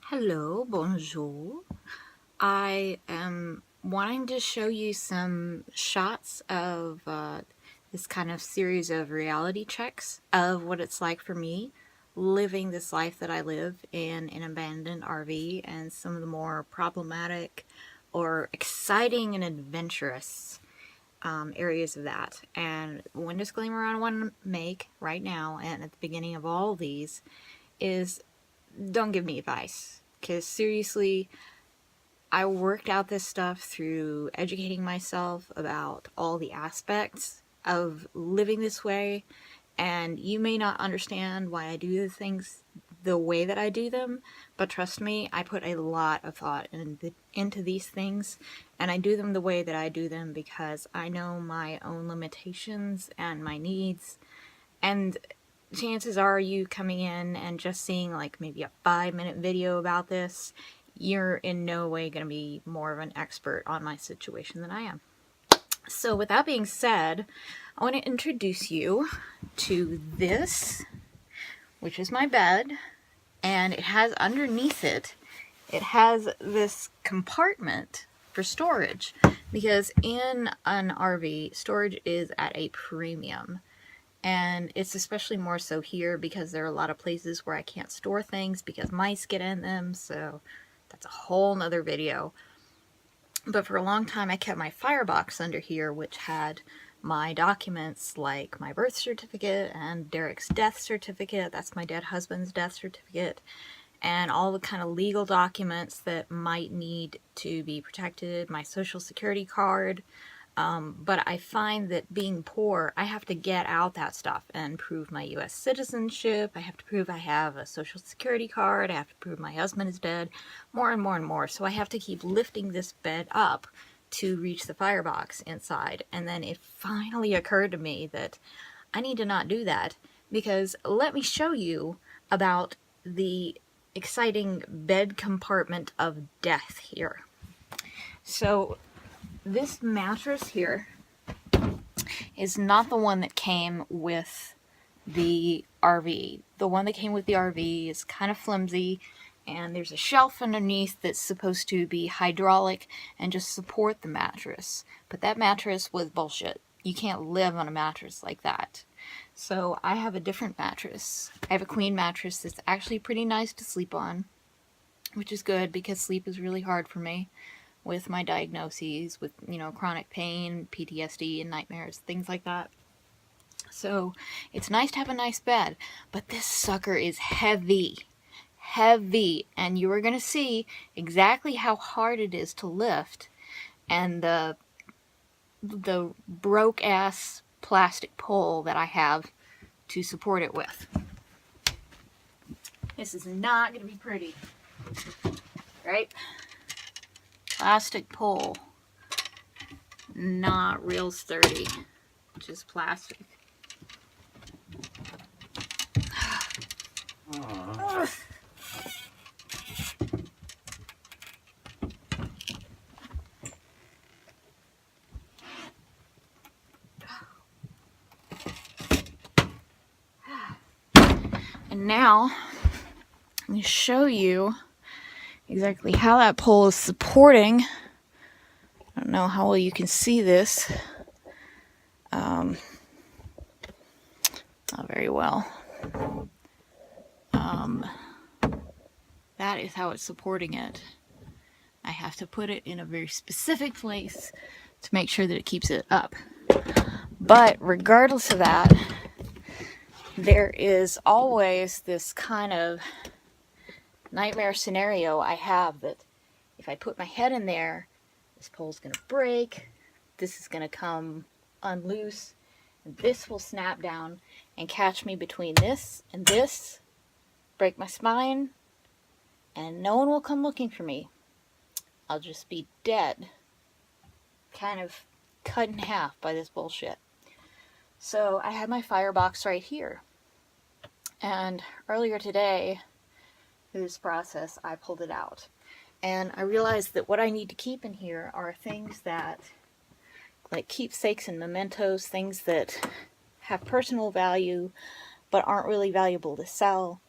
Hello, bonjour. I am wanting to show you some shots of this kind of series of reality checks of what it's like for me living this life that I live in an abandoned RV, and some of the more problematic or exciting and adventurous areas of that. And one disclaimer I want to make right now and at the beginning of all of these is, don't give me advice, because seriously, I worked out this stuff through educating myself about all the aspects of living this way, and you may not understand why I do the things the way that I do them, but trust me, I put a lot of thought into these things, and I do them the way that I do them because I know my own limitations and my needs. And chances are, you coming in and just seeing like maybe a 5-minute video about this, you're in no way going to be more of an expert on my situation than I am. So with that being said, I want to introduce you to this, which is my bed, and it has underneath it, it has this compartment for storage, because in an RV, storage is at a premium. And it's especially more so here because there are a lot of places where I can't store things because mice get in them, so that's a whole nother video. But for a long time I kept my firebox under here, which had my documents like my birth certificate and Derek's death certificate, that's my dead husband's death certificate, and all the kind of legal documents that might need to be protected, my social security card. But I find that being poor, I have to get out that stuff and prove my U.S. citizenship. I have to prove I have a social security card. I have to prove my husband is dead. More and more and more. So I have to keep lifting this bed up to reach the firebox inside. And then it finally occurred to me that I need to not do that, because let me show you about the exciting bed compartment of death here. So this mattress here is not the one that came with the RV. The one that came with the RV is kind of flimsy, and there's a shelf underneath that's supposed to be hydraulic and just support the mattress. But that mattress was bullshit. You can't live on a mattress like that. So I have a different mattress. I have a queen mattress that's actually pretty nice to sleep on, which is good because sleep is really hard for me with my diagnoses, with, chronic pain, PTSD, and nightmares, things like that. So it's nice to have a nice bed, but this sucker is heavy. And you are going to see exactly how hard it is to lift, and the broke ass plastic pole that I have to support it with. This is not going to be pretty, right? Plastic pole, not real sturdy, just plastic. And now I'm going to show you exactly how that pole is supporting. I don't know how well you can see this. Not very well. That is how it's supporting it. I have to put it in a very specific place to make sure that it keeps it up. But regardless of that, there is always this kind of nightmare scenario I have that if I put my head in there, this pole's going to break, this is going to come unloose, and this will snap down and catch me between this and this, break my spine, and no one will come looking for me. I'll just be dead, kind of cut in half by this bullshit. So I have my firebox right here. And earlier today, through this process, I pulled it out. And I realized that what I need to keep in here are things that, like keepsakes and mementos, things that have personal value but aren't really valuable to sell,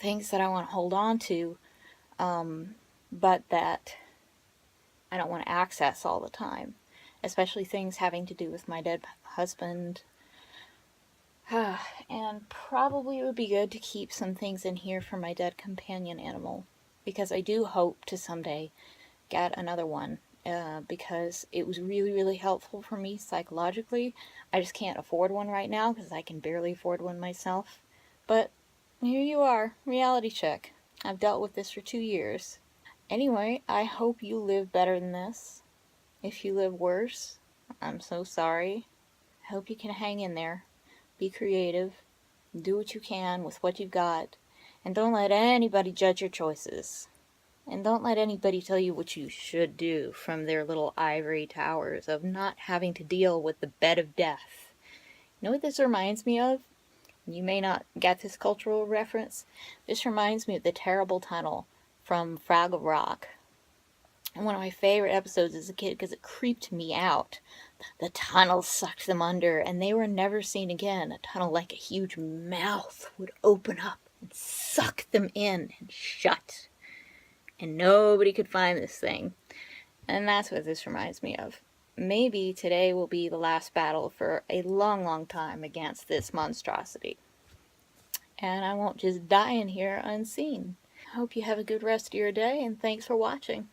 things that I want to hold on to but that I don't want to access all the time, especially things having to do with my dead husband. And probably it would be good to keep some things in here for my dead companion animal, because I do hope to someday get another one, because it was really, really helpful for me psychologically. I just can't afford one right now because I can barely afford one myself. But here you are, reality check. I've dealt with this for 2 years. Anyway, I hope you live better than this. If you live worse, I'm so sorry. I hope you can hang in there. Be creative. Do what you can with what you've got. And don't let anybody judge your choices. And don't let anybody tell you what you should do from their little ivory towers of not having to deal with the bed of death. You know what this reminds me of? You may not get this cultural reference. This reminds me of the terrible tunnel from Fraggle Rock. And one of my favorite episodes as a kid because it creeped me out. The tunnel sucked them under and they were never seen again. A tunnel like a huge mouth would open up and suck them in and shut. And nobody could find this thing. And that's what this reminds me of. Maybe today will be the last battle for a long, long time against this monstrosity. And I won't just die in here unseen. Hope you have a good rest of your day, and thanks for watching.